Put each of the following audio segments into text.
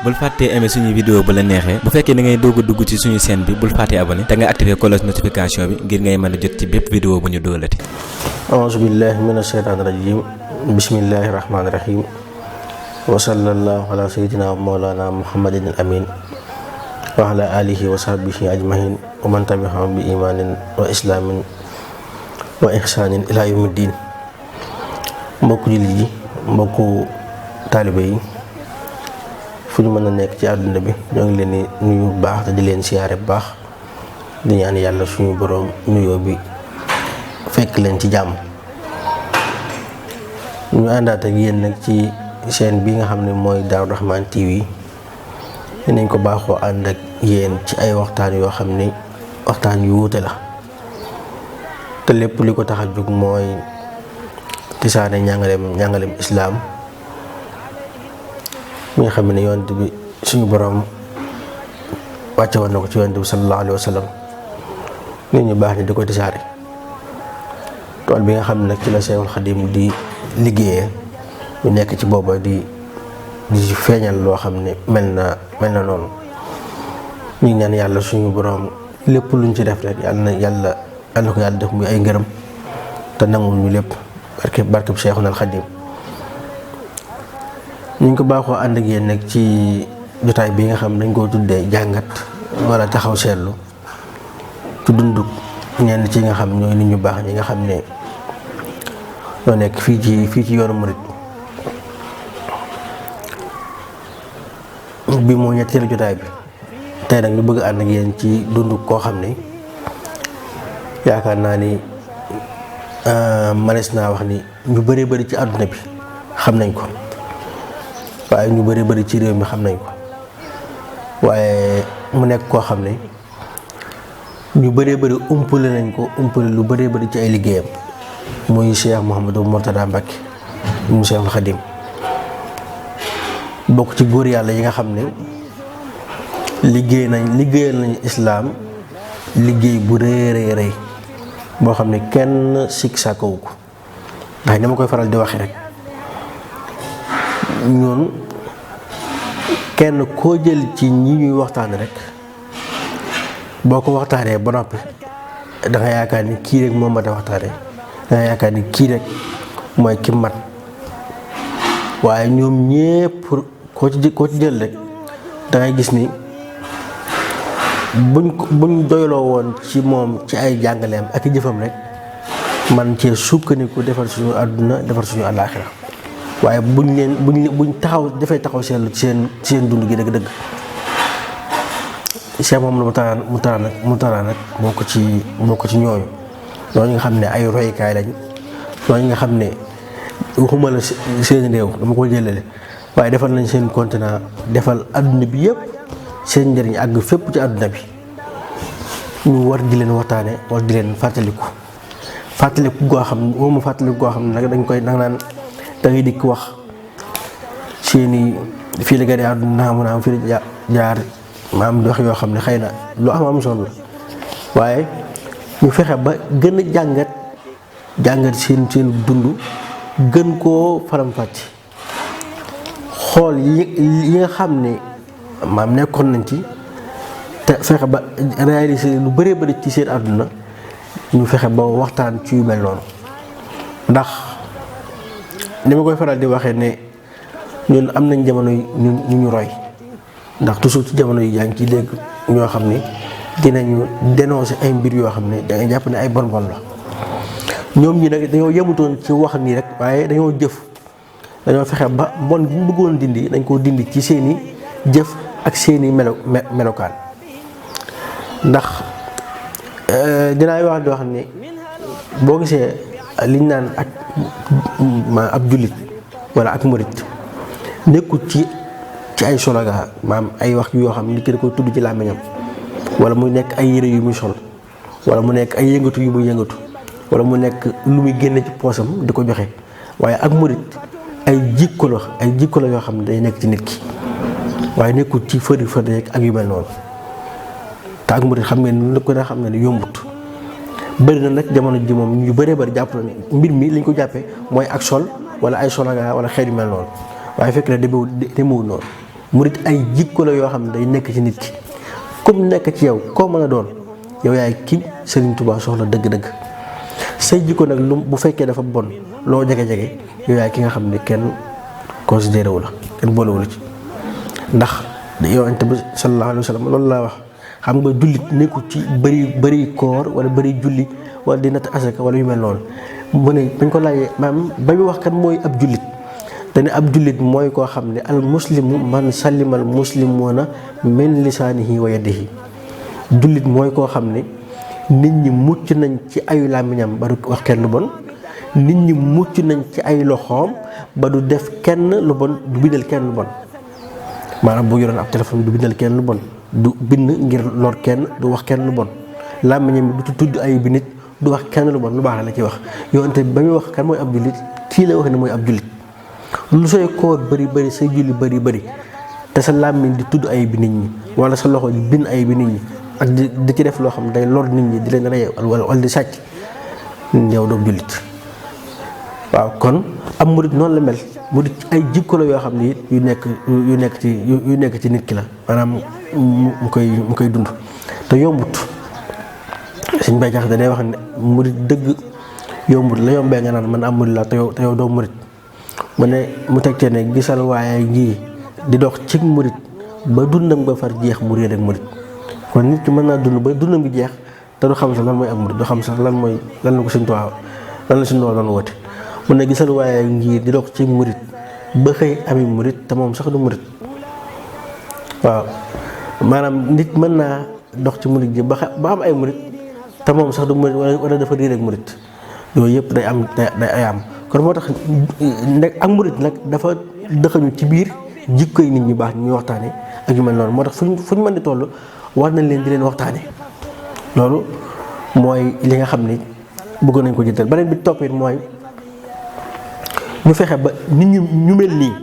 bul fàttee aimer suñu vidéo bu la neexee bu fekkee da ngay doog a dugg ci suñu chaîne bi bul fàttee abonné te nga activer cloche notification bi ngir ngay mën a jot ci bépp vidéo bu ñu doolati. A'uuzu billahi mina shaytaani rajiim bismillahi rahmaani rahiim wa sallallahu ala sayyidina wa mawlana muhammadin al amin wa ala alihi wa sahbihi ajmahin wa man tabi'ahum bi imaanin wa islaamin wa ihsaanin ila yawmi diin. mbokku jullit yi mbokku taalibe yi fu ñu mën a nekk ci àdduna bi ñoo ngi leen di nuyu bu baax te di leen siyaare bu baax di ñaan yàlla suñu boroom nuyoo bi fekk leen ci jàmm. ñu àndaat ak yéen nag ci chaîne bi nga xam ne mooy Daaru Rahman TV dinañ ko baaxoo ànd ak yéen ci ay waxtaan yoo xam ni waxtaan yu wuute la te lépp li ko tax a jóg mooy tisaane njàngaleem islaam mi nga xam ne yonent bi suñu borom wàcce woon na ko ci yonent bi sallallahu alayhi wa sallam nit ñu baax ni di ko tisaare. tool bi nga xam ne nag ci la Seexul Xadiim di liggéeyee ñu nekk ci booba di feeñal loo xam ne mel na noonu ñu ñaan yàlla suñu borom lépp luñ ci def rek yàlla ko yàlla def muy ay ngërëm te nangul ñu lépp barkeb Seexul Xadiim. ñu ngi ko baaxoo ànd ak yéen nag ci jotaay bi nga xam dañ koo tuddee jàngat wala taxaw seetlu ci dundu ñenn ci nga xam ñooy nit ñu baax ñi nga xam ne ñoo nekk fii ci yoonu murit bi moo ñetteelu jotaay bi tey nag ñu bëgg ànd ak yéen ci dundu koo xam ne yaakaar naa ni manees naa wax ni ñu bëree bëri ci àdduna bi xam nañ ko waaye ñu bëri ci réew mi xam nañ ko waaye mu nekk koo xam ne ñu bëree bëri umpale nañ ko umpale lu bëree bëri ci ay liggéeyam muy Cheikh Mouhamadou Mourtada Mbacké mu Cheikhul Khadim bokk ci góor yàlla yi nga xam ne liggéeyal nañ islaam liggéey bu rëy boo xam ne kenn sikk sàkkawu ko ndax ni ma koy faral di waxe rek ñun kenn koo jël ci ñi ñuy waxtaan rek boo ko waxtaanee ba noppi da nga yaakaar ni kii rek moo mat a waxtaanee da nga yaakaar ni kii rek mooy ki mat waaye ñoom ñépp koo ci jël rek da ngay gis ni buñ doyloo woon ci moom ci ay jàngaleem ak i jëfam rek man cee sukkandiku defar suñu àdduna defar suñu àllaaxira waaye buñ taxaw seetlu ci seen dund gi dëgg-dëgg Cheikh Mouhamadou Mourtada nag moo ko ci ñooñu nga xam ne ay roykaay lañ ñooñu nga xam ne waxuma la seen réew dama ko jëlale waaye defal nañ seen continent defal adduna bi yëpp seen njëriñ àgg fépp ci adduna bi ñu war di leen waxtaane war di leen fàttaliku goo xam ne nag dañ koy naan da ngay dikk wax seeni fii la gane àdduna mu naam fii la jaar maam di wax yoo xam ne xëy na lu am solo la waaye ñu fexe ba gën a jàngat seen dund gën koo faram-fàcce xool yi nga xam ne maam nekkoon nañ ci te fexe ba réaliser lu bëree bëri ci seen àdduna ñu fexe ba waxtaan ci yu mel noonu ndax ni ma koy faral di waxee ne ñun am nañ jamono ñu roy ndax toujours ci jamono yi yaa ngi ciy dégg ñoo xam ne dinañu dénoncer ay mbir yoo xam ne da ngay jàpp ne ay bon la ñoom ñi nag dañoo yemutoon ci wax nii rek waaye dañoo jëf dañoo fexe ba mbon bi ñu bëggoon dindi dañ koo dindi ci seeni jëf ak seeni melokaan ndax dinaay wax di wax ne boo gisee liñ naan ak ab jullit wala ak murit nekkul ci ay sologa maam ay wax yoo xam ne nit ki da koy tudd ci làmmiñam wala mu nekk ay yére yu muy sol wala mu nekk ay yëngatu yu muy yëngatu wala mu nekk lu muy génne ci poosam di ko joxe waaye ak murit ay jikko la yoo xam ne day nekk ci nit ki waaye nekkul ci fëri ak yu mel noonu te ak murit xam ngeen lu ko da xam ne yombut bëri na nag jamono ji moom ñu bëree bëri jàpp na ne mbir mi liñ ko jàppee mooy ak sol wala ay solaga wala xeet yu mel noonu waaye fekk na demewul noonu murit ay jikko la yoo xam ne day nekk ci nit ki comme nekk ci yow koo mën a doon yow yaay ki Serigne Touba soxla dëgg-dëgg say jikko nag lu bu fekkee dafa bon loo jege-jege yow yaay ki nga xam ne kenn considéré wu la kenn boolewu la ci ndax Yonent bi sallallahu alayhi wa sallam loolu laa wax xam nga jullit nekkul ci bëri koor wala bëri julli wala di natt asaka wala yu mel noonu mu ne bañ ko laajee maanaam ba ñu wax kan mooy ab jullit dane ab jullit mooy koo xam ne al muslimu man sallimal muslimuuna min lisaanihi wa yadihi jullit mooy koo xam ne nit ñi mucc nañ ci ayu làmmiñam ba du wax kenn lu bon nit ñi mucc nañ ci ay loxoom ba du def kenn lu bon du bindal kenn lu bon maanaam bu yoroon ab téléphone du bindal kenn lu bon du bind ngir lor kenn du wax kenn lu bon làmmiñam bi du tudd ay bi nit du wax kenn lu bon lu baax la ci wax yoonte ba muy wax kan mooy ab jullit kii la wax ne mooy ab jullit lu sooy koor bëri say julli bëri te sa làmmiñ di tudd ay bi nit ñi wala sa loxo di bind ay bi nit ñi ak di ci def loo xam day lor nit ñi di leen rey wala di sàcc yow doo jullit waaw kon am murit noonu la mel murit ay jikko la yoo xam ne it yu nekk ci nit ki la maanaam mu koy dund te yombut suñ bay jax da day wax ne murit dëgg yombut la yombee nga naan man am murit la te yow doo murit mu ne mu teg cee ne gisal waaye ngii di dox ci murit ba dundam ba far jeex mu réer ak murit kon nit ki mën naa dund ba dundam bi jeex te du xam sax lan mooy ak murit du xam sax lan la ko Sëñ Tuubaa lan la Sëñ Tuubaa doon woote mu ne gisal waaye ngii di dox ci murit ba xëy ami murit te moom sax du murit waaw maanaam nit mën naa dox ci murit ji ba am ay murit te moom sax du murit wala dafa réer ak murit yooyu yëpp day am kon moo tax ak murit nag dafa dëxañu ci biir jikko yi nit ñu baax ñuy waxtaane ak yu mel noonu moo tax fu ñu mën di toll war nañ leen di leen waxtaane loolu mooy li nga xam ni bëggoon nañ ko jëntal beneen bi toppit mooy ñu fexe ba nit ñi ñu mel nii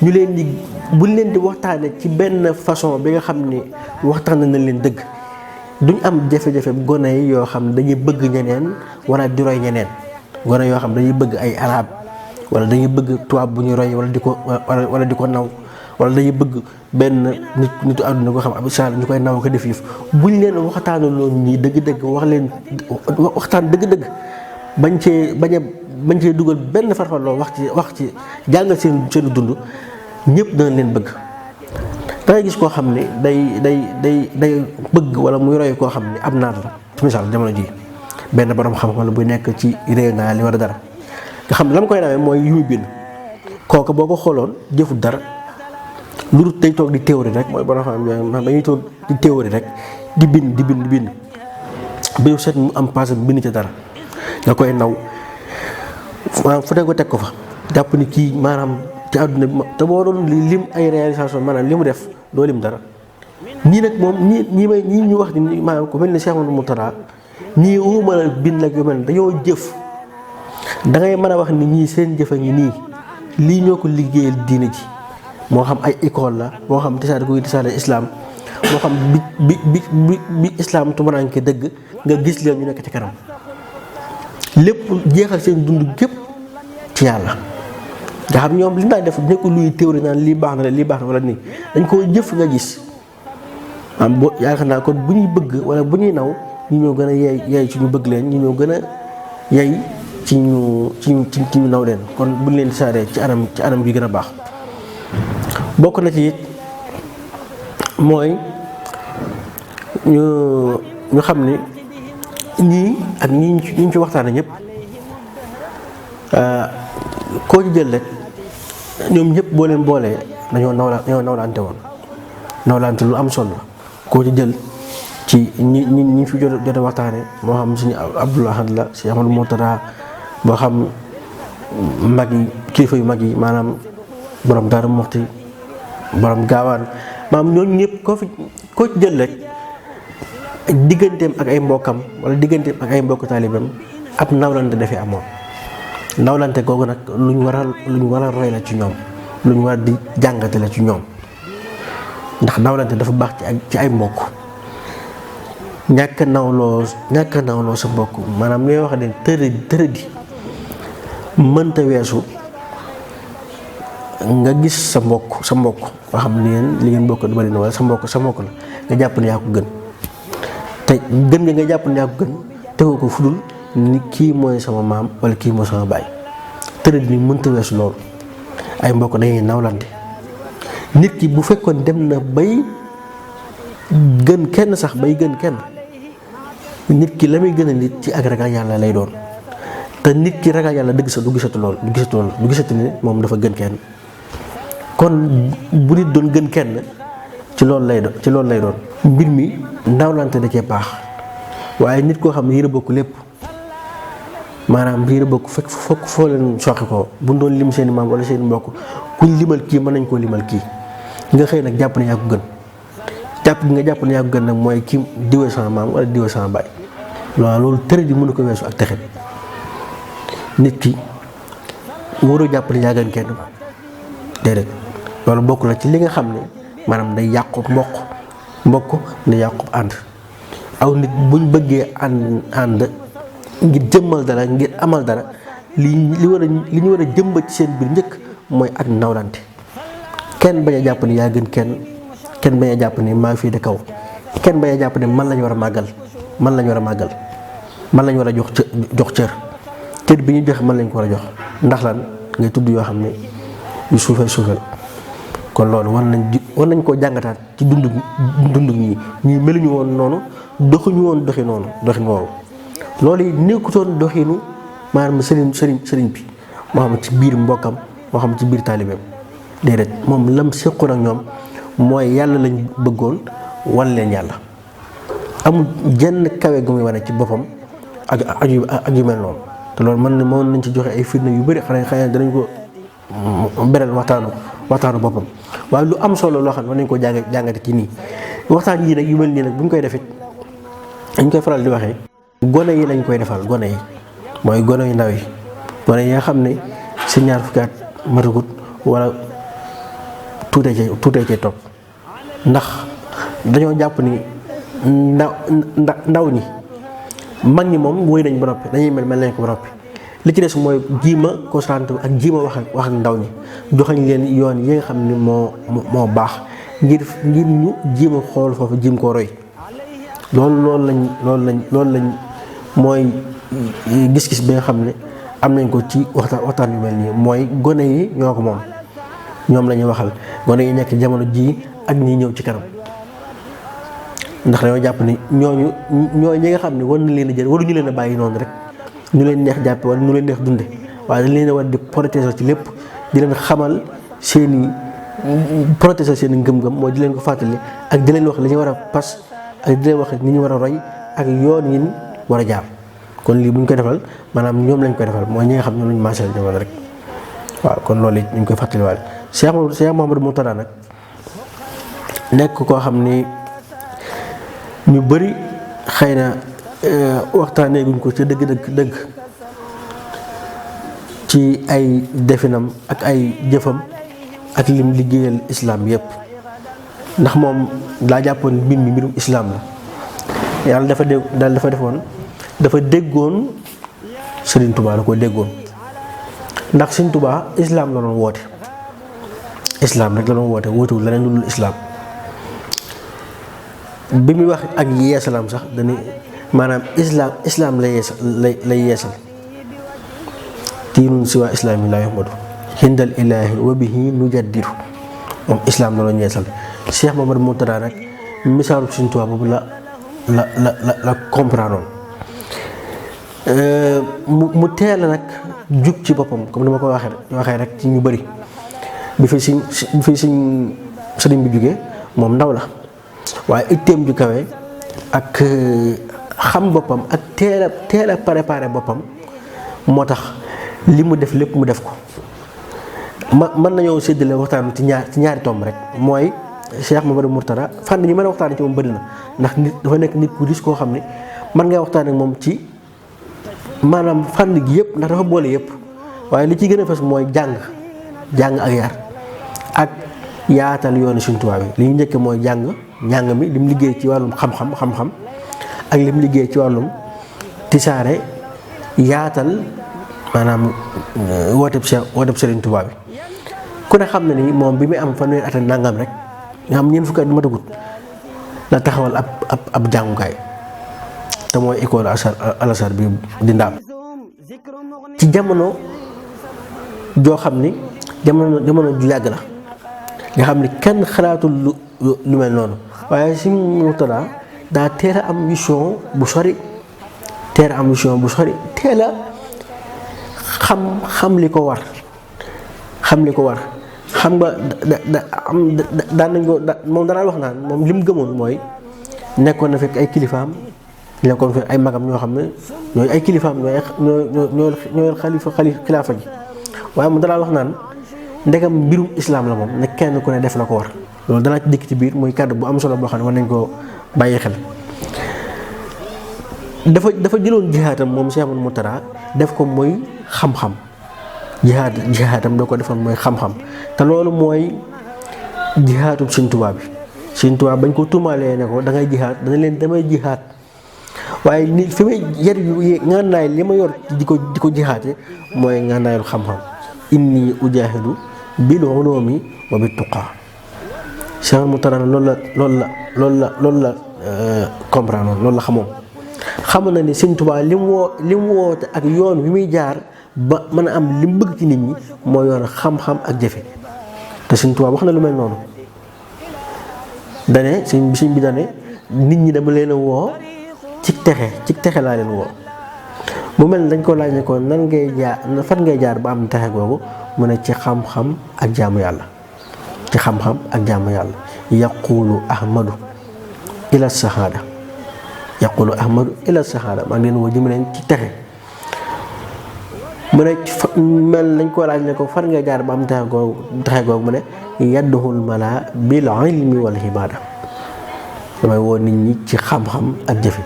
ñu leen di buñ leen di waxtaane ci benn façon bi nga xam ni waxtaane nañ leen dëgg duñ am jafe-jafe gone yi yoo xam ne dañuy bëgg ñeneen wala di roy ñeneen gone yoo xam dañuy bëgg ay arab wala dañuy bëgg tubaab bu ñu roy wala di ko naw wala dañuy bëgg benn nitu àdduna koo xam ab islam ñu koy naw ko def yëf buñ leen waxtaanee loolu nii dëgg-dëgg wax leen waxtaan dëgg-dëgg bañ cee dugal benn farfarloo wax ci jàngal seen dund ñëpp dana leen bëgg. da ngay gis koo xam ne day bëgg wala muy roy koo xam ne ab naar la ci misaal jamono ji benn borom xam wala bu nekk ci réew naa li war a dara nga xam ne la ma koy nawee mooy yu muy bind kooku boo ko xooloon jëfut dara lu dul day toog di théorie rek mooy borom xam dañuy toog di théorie rek di bind ba set mu am passé bind ci dara nga koy naw maanaam fu ne ko teg ko fa jàpp ni kii maanaam ci àdduna bi te boo doon lim ay réalisation maanaam li mu def doo lim dara ñii nag moom ñii ñu wax ni maanaam ku mel ni Cheikh Mourtada ñii waxuma la bind ak yu mel ne dañoo jëf da ngay mën a wax ni ñii seen jëf a ngi nii lii ñoo ko liggéeyal diine ji moo xam ay école la moo xam tisaare islam moo xam bi islam tumuraanke dëgg nga gis leen ñu nekk ci kanam lépp jeexal seen dund gépp ci yàlla nga xam ñoom li ñu daan def nekkul luy théorie naan lii baax na wala nii dañ koo jëf nga gis am boo yaakaar naa kon bu ñuy bëgg wala bu ñuy naw ñi ñoo gën a yey ci ñu bëgg leen ñi ñoo gën a yey ci ñu naw leen kon buñ leen saaree ci anam gi gën a baax bokk na ci it mooy ñu xam ni ñii ak ñi ñu ci waxtaane ñëpp koo ci jël rek ñoom ñëpp boo leen boolee dañoo nawlante woon nawlante lu am solo koo ci jël ci ñi fi jot a waxtaane moo xam suñu Abdoul Ahad la si Amadou Mourtada moo xam mag yi kilifa yu mag yi maanaam borom Daaru Muxti borom gaawaan maanaam ñooñu ñëpp koo ci jël rek digganteem ak ay mbokkam wala digganteem ak ay mbokk taalibeem ab nawlante dafay amoon nawlante googu nag lu ñu war a roy la ci ñoom lu ñu war di jàngate la ci ñoom ndax nawlante dafa baax ci ay mbokk ñàkk a nawloo sa mbokk maanaam li wax ne tërëdi mënta weesu nga gis sa mbokk nga xam ne li ngeen bokk du bari na wala sa mbokk la nga jàpp ne yaa ko gën te gën nga jàpp ne yaa ko gën tegoo ko fudul ni kii mooy sama maam wala kii mooy sama baay tërëd ni mënta weesu loolu. ay mbokk dañuy nawlante nit ki bu fekkoon dem na bay gën kenn sax bay gën kenn nit ki la muy gën a nit ci ak ragal yàlla lay doon te nit ki ragal yàlla dëgg sa du gisatu ni moom dafa gën kenn kon bu nit doon gën kenn ci loolu lay doon mbir mi nawlante da cee baax waaye nit koo xam ne yéen a bokk lépp maanaam yéen a bokk fekk foo leen soxi ko bu ñu doon lim seen maam wala seen mbokk kuñ limal kii mën nañ koo limal kii nga xëy nag jàpp ne yaa ko gën jàpp gi nga jàpp ne yaa ko gën nag mooy kii diwee sama maam wala diwee sama baay loolu tëre di mënu ko weesu ak texe nit ki waroo jàpp ne yaa gën kenn déedéet loolu bokk na ci li nga xam ne maanaam day yàqu mbokk day yàqu ànd aw nit buñ bëggee ànd ngir jëmmal dara ngir amal dara li ñu war a jëmbat ci seen biir njëkk mooy ak nawlante kenn bañ a jàpp ne yaa gën kenn bañ a jàpp ne maa fii de kaw kenn bañ a jàpp ne man lañu war a màggal man lañu war a jox cër bi ñu joxe man lañ ko war a jox ndax lan ngay tudd yoo xam ne yu suufeel kon loolu war nañ koo jàngataat ci dund ñii meluñu woon noonu doxuñu woon doxin woowu loolu yi nekkutoon doxinu maanaam sëriñ bi moo xam ci biir mbokkam moo xam ci biir taalibeem déedéet moom lam séqoon ak ñoom mooy yàlla lañ bëggoon wan leen yàlla amul jenn kawe gu muy wane ci boppam ak yu mel noonu te loolu mën nañ ci joxe ay firnde yu bëri xanaa danañ ko beral waxtaanu boppam waaye lu am solo loo xam ne mën nañ ko jàngate ci nii waxtaan yii nag yu mel nii nag bu ñu koy defit dañ koy faral di waxee gone yi lañ koy defal gone yi mooy gone yu ndaw yi gone yi nga xam ne si ñaar fukki at matagut wala tuutee cee topp ndax dañoo jàpp ni ndaw ñi mag ñi moom woy nañ ba noppi dañuy mel nañ ko ba noppi li ci des mooy jiima concentré ak jiima wax ak ndaw ñi joxañ leen yoon yi nga xam ne moo baax ngir ñu jiima xool foofu jiim koo roy loolu lañ mooy gis-gis bi nga xam ne am nañ ko ci waxtaan yu mel nii mooy gone yi ñoo ko moom ñoom la ñuy waxal gone yi nekk jamono ji ak ñi ñëw ci kanam ndax dañoo jàpp ni ñooñu ñi nga xam ne war na leen a jël waruñu leen a bàyyi noonu rek ñu leen neex jàppe wala ñu leen neex dunde waaye dañ leen a war di protéger ci lépp di leen xamal protéger seen i ngëm-ngëm mooy di leen ko fàttali ak di leen wax li ñu war a pas ak di leen wax ni ñu war a roy ak yoon yi war a jaar kon lii bu ñu koy defal maanaam ñoom lañ koy defal mooy ñi nga xam ñoom lañ maasal jamono rek waaw kon loolu it ñu ngi koy fàttaliwaale Cheikh Mouhamadou Mourtada nag nekk koo xam ni ñu bëri xëy na waxtaanee guñ ko ca dëgg ci ay definam ak ay jëfam ak lim liggéeyal islam yépp ndax moom daa jàppoon mbir mi mbirum islam la yàlla dafa déggoon Serigne Touba la ko déggoon ndax Serigne Touba islam la doon woote islam rek la doon woote wootewul leneen lu dul islam bi muy wax ak yeesalaam sax dañuy maanaam islam lay yeesal diinun siwaa islaami laa yuhmadu hindal ilaahi wa bihi nujaddidu moom islam la doon yeesal Cheikh Mouhamadou Mourtada nag misaalu Serigne Touba boobu la comprendre mu teel a nag jug ci boppam comme ni ma ko waxee rek ci ñu bëri bi fi sëriñ bi jugee moom ndaw la waaye itteem ju kawe ak xam boppam ak teel a préparé boppam moo tax li mu def lépp mu def ko mën nañoo séddale waxtaan ci ñaari tomb rek mooy Cheikh Mouhamadou Mourtada fànn yi mën a waxtaan ci moom bëri na ndax nit dafa nekk nit ku riche koo xam ne mën ngay waxtaan ak moom ci maanaam fànn gi yëpp ndax dafa boole yëpp waaye li ci gën a fës mooy jàng ak yar ak yaatal yoonu Sëriñ Tuubaa bi li ñu njëkk mooy njàng mi lim liggéey ci wàllum xam-xam ak lim liggéey ci wàllum tisaare yaatal maanaam wooteb Sëriñ Tuubaa bi ku ne xam na ni moom bi muy am fanweeri at ak nangam rek nga xam ñeent fukki at du matagut la taxawal ab jàngukaay te mooy école Al Azhar bi di Ndaam ci jamono joo xam ni jamono ju yàgg la nga xam ni kenn xalaatul lu mel noonu waaye si Murtada daa teel a am vision bu sori teel a xam li ko war xam nga daan nañ ko moom danaa wax naan moom li mu gëmoon mooy nekkoon na fekk ay kilifaam nekkoon fekk ay magam ñoo xam ne ñooy ay kilifaam ñooy xilaafa gi waaye moom danaa wax naan ndegam mbirum islaam la moom ne kenn ku ne def la ko war loolu danaa ci dikk ci biir muy kàddu bu am solo boo xam ne war nañ koo bàyyi xel. dafa jëloon jihaatam moom Cheikh Ahmadou Mourtada def ko mooy xam-xam jihaatam da ko defoon mooy xam-xam te loolu mooy jihaatub Sëñ Tuubaa bi Sëñ Tuubaa bañ ko tuumaalee ne ko da ngay jihaat dana leen damay jihaat waaye ni fi may yar yu ngànnaay li ma yor di ko jihaate mooy ngànnaayul xam-xam inni ujaahidu bil ulumi wa bit tuqaa Cheikh Ahmadou Mourtada loolu la comprendre loolu la xamoon na ni Sëñ Tuubaa li mu woote ak yoon wi muy jaar ba mën a am li mu bëgg ci nit ñi moo yoon xam-xam ak jëfe te Sëñ Tuubaa wax na lu mel noonu dane sëñ bi dane nit ñi dama leen a woo ci texe laa leen woo mu mel ne dañ ko laaj ne ko nan ngay jaar fan ngay jaar ba am texe googu mu ne ci xam-xam ak jaamu yàlla yaqulu ahmadu ila sahaada maa ngi leen woo jëm leen ci texe mu ne mel lañ ko laaj ne ko fan ngay jaar ba am texe googu mu ne yadduhul mala bil ilmi wal hibaada damay woo nit ñi ci xam-xam ak jëfe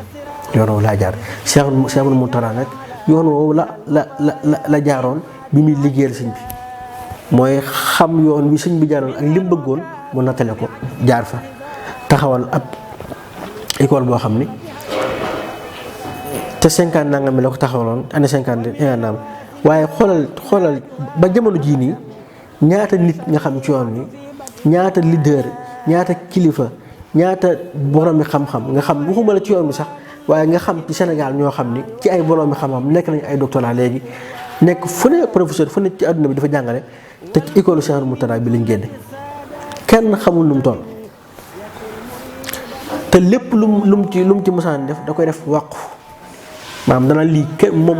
yoon woowu laa jaar Cheikh Ahmadou Mourtada nag yoon woowu la jaaroon bi muy liggéeyal sëñ bi mooy xam yoon wi sëñ bi jaaroon ak li mu bëggoon mu nattale ko jaar fa taxawal ab école boo xam ni te 50 nangam mi la ko taxawaloon année 50 naam waaye xoolal ba jamono jii nii ñaata nit nga xam ci yoon wi ñaata leader ñaata kilifa ñaata boroomi xam-xam nga xam waxuma la ci yoon bi sax waaye nga xam ci Sénégal ñoo xam ni ci ay boroomi xam-xam nekk nañu ay doctorat léegi nekk fu ne professeur fu ne ci àdduna bi dafa jàngale te ci école Cheikh Ahmadou Mourtada bi lañ génne kenn xamul nu mu toll te lépp lu mu ci mosaan def da koy def wàqu maanaam dana lii kenn moom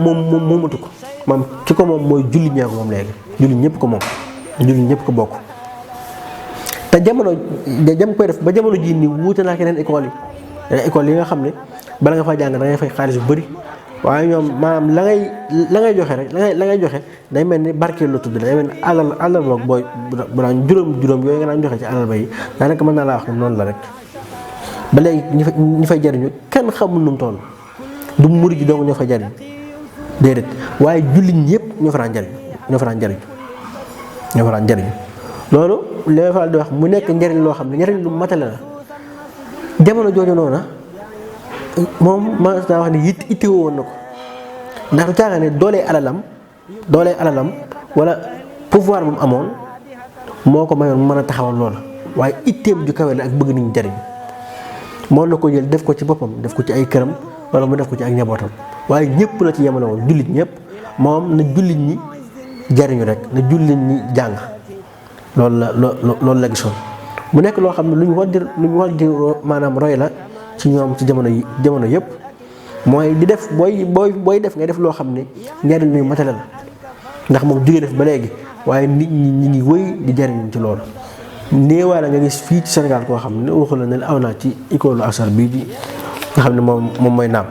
moomatu ko maam ki ko moom mooy jullit ñee ko moom léegi jullit ñëpp ko moom jullit ñëpp ko bokk te jamono jam koy def ba jamono jii nii wuute naa ak yeneen école yi nga xam ne bala nga faa jàng da ngay fay xaalis bu bëri waaye ñoom maanaam la ngay joxe rek la ngay joxe day mel ni barkeel la tudd day mel ni alal boog booy bu daan juróom yooyu nga daan joxe ci alal ba yi daanaka mën naa laa wax ne noonu la rek ba léegi ñi fay jariñu kenn xamul nu mu toll du murid ji dong ñoo fay jariñ déedéet waaye jullit ñëpp ñoo fa daan jariñ loolu li may faral di wax mu nekk njariñ loo xam ne njariñ lu matale la jamono jooju noona moom ma naa wax ne ittewoo woon na ko ndax du caaga ne doolee alalam wala pouvoir bu mu amoon moo ko mayoon mu mën a taxawal loola waaye itteem ju kawe la ak bëgg niñ jariñ moo na ko jël def ko ci boppam def ko ci ay këram wala mu def ko ci ak njabootam waaye ñëpp la ci yemale woon jullit ñëpp moom na jullit ñi jariñu rek na jullit ñi jàng loolu la gisoon mu nekk loo xam ne lu ñu war di maanaam roy la ci ñoom ci jamono yëpp mooy di def booy def ngay def loo xam ne njariñ luy matale la ndax moom jógee def ba léegi waaye nit ñi ngi wëy di jariñ ci loolu néewaay la nga gis fii ci Sénégal koo xam ne waxu la ne aw naa ci école Al Azhar bii di nga xam ne moom mooy naam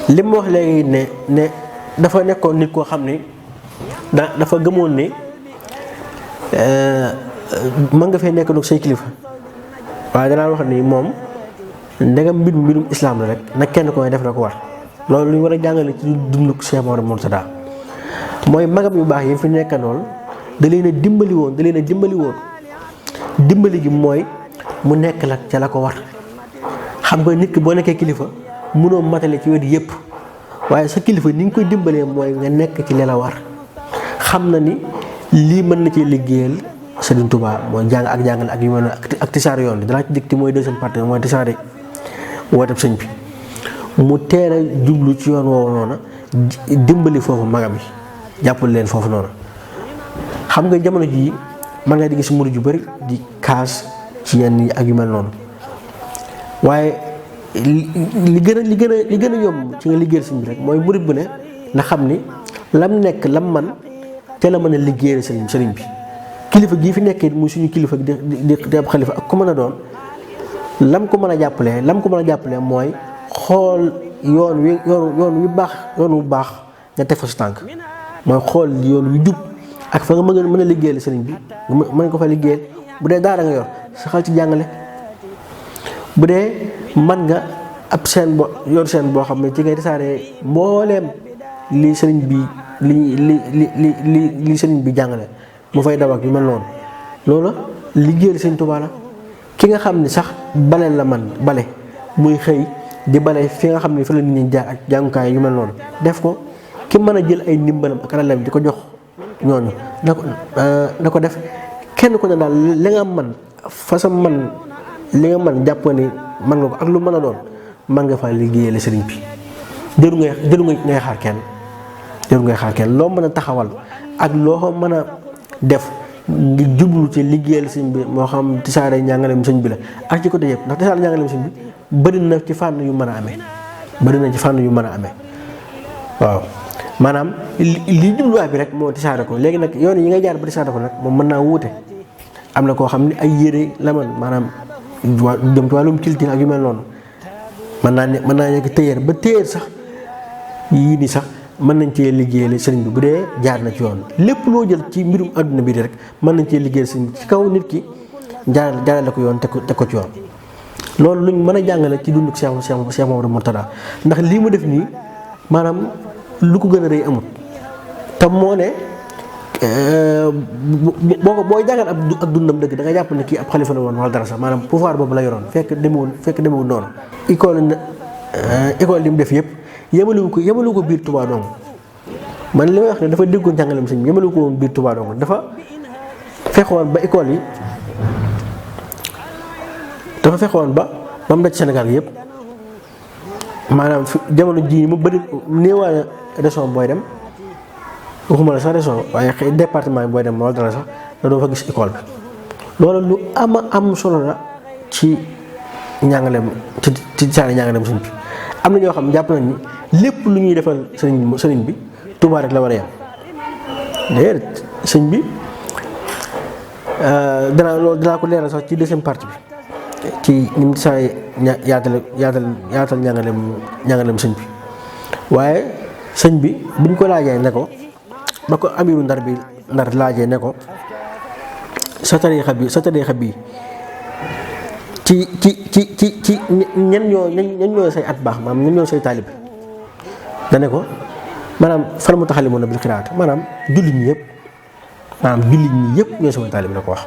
li mu wax léegi ne dafa nekkoon nit koo xam ne dafa gëmoon ne mën nga fee nekk nag say kilifa waaye danaa wax ni moom ndegam mbirum islaam la rek nag kenn ko def na ko war loolu lu ñu war a jàngale ci dundu Cheikh Ahmadou Mourtada mooy magam yu baax yi fi nekkanoon da leen a dimbali woon dimbali gi mooy mu nekk la ca la ko war xam nga nit ki boo nekkee kilifa mënoo matale ci wet yëpp waaye sa kilifa ni nga koy dimbalee mooy nga nekk ci li la war xam na ni lii mën na cee liggéeyal Sëriñ Tuubaa mooy jàng ak jàngale ak yu mel ak tisaare yoon bi danaa ci dikti mooy deuxième partie mooy tisaare wooteeb sëñ bi mu teel a jublu ci yoon woowu noonu dimbali foofu magam yi jàppale leen foofu noonu. xam nga jamono jii man nga di gis murid yu bari di kaas ci yenn yi ak yu mel noonu waaye li gën a yomb ci nga liggéeyal sëñ bi rek mooy murid bu ne na xam ni lam nekk lam man te la mën a liggéeyal sëriñ bi kilifa gii fi nekkee muy suñu kilifa di ab xalifa ak ku mën a doon lam ko mën a jàppalee mooy xool yoon wu baax nga teg fa sa tànk mooy xool yoon wu jub ak fa nga mën a liggéeyal sëriñ bi mën ko fa liggéeyal bu dee daara nga yor saxal ci jàngale bu dee man nga ab seen boo xam ne ci ngay tasaaree mbooleem li sëriñ bi li sëriñ bi jàngale mu fay daw ak yu mel noonu loolu liggéeyal sëriñ Tuubaa la ki nga xam ne sax bale la man bale muy xëy di bale fi nga xam ne fi la nit ñi jaar ak jàngukaay yu mel noonu def ko ki mën a jël ay ndimbalam ak alalam di ko jox ñooñu na ko def kenn ko ne daal li nga man fasam man li nga man jàpp ni man nga ko ak lu mën a doon man nga faa liggéeyal sëriñ bi jëru ngay xaar kenn loo mën a taxawal ak loo mën a def ngir jublu ci liggéeyal sëñ bi moo xam tisaare njàngaleem sëñ bi la ak ci côté yëpp ndax tisaare njàngaleem sëñ bi bëri na ci fànn yu mën a amee waaw maanaam li jubluwaay bi rek moo tisaare ko léegi nag yoon yi ngay jaar ba tisaare ko nag moom mën naa wuute am na koo xam ne ay yére la man maanaam jëm ci wàllum culture ak yu mel noonu mën naa nekk téyeer ba téyeer sax yii nii sax mën nañ cee liggéeyal sëriñ bi bu dee jaar na ci yoon lépp loo jël ci mbirum àdduna bi rek mën nañ cee liggéeyal sëriñ bi ci kaw nit ki jaarale ko yoon teg ko ci yoon loolu luñ mën a jàngale ci dunduk Cheikh Mouhamadou Mourtada ndax lii mu def nii maanaam lu ko gën a rëy amut te moo ne booy jàngal ak dundam dëgg da nga jàpp ne kii ab xalifa la woon wala dara sax maanaam pouvoir boobu la yoroon fekk demewul noonu école li mu def yëpp yemalewu ko biir Touba dong man li may wax ne dafa déggoon jàngaleem sëñ bi yemalewu ko woon biir Touba dong dafa fexoon ba école yi dafa fexoon ba mu daj Sénégal yëpp maanaam jamono jii mu bëri néewaale région booy dem waxuma la sax région waaye xëy département yi booy dem wala dara sax da doo fa gis école bi loolu lu am solo la ci njàngaleem ci saani njàngaleem sëñ bi am na ñoo xam jàpp nañ ni lépp lu ñuy defal sëriñ bi Touba rek la war a yem déedéet sëñ bi danaa ko leeral sax ci deuxième partie bi ci ni mu saa yaatal njàngaleem sëñ bi waaye sëñ bi buñ ko laajee ne ko ba ko amiru ndar laajee ne ko sa tariixa bi ci ñan ñoo say at baax maanaam ñan ñoo say taalib dane ko maanaam fal mutaxallimuuna bil qiraat maanaam jullit ñi yëpp ñooy sama taalib la ko wax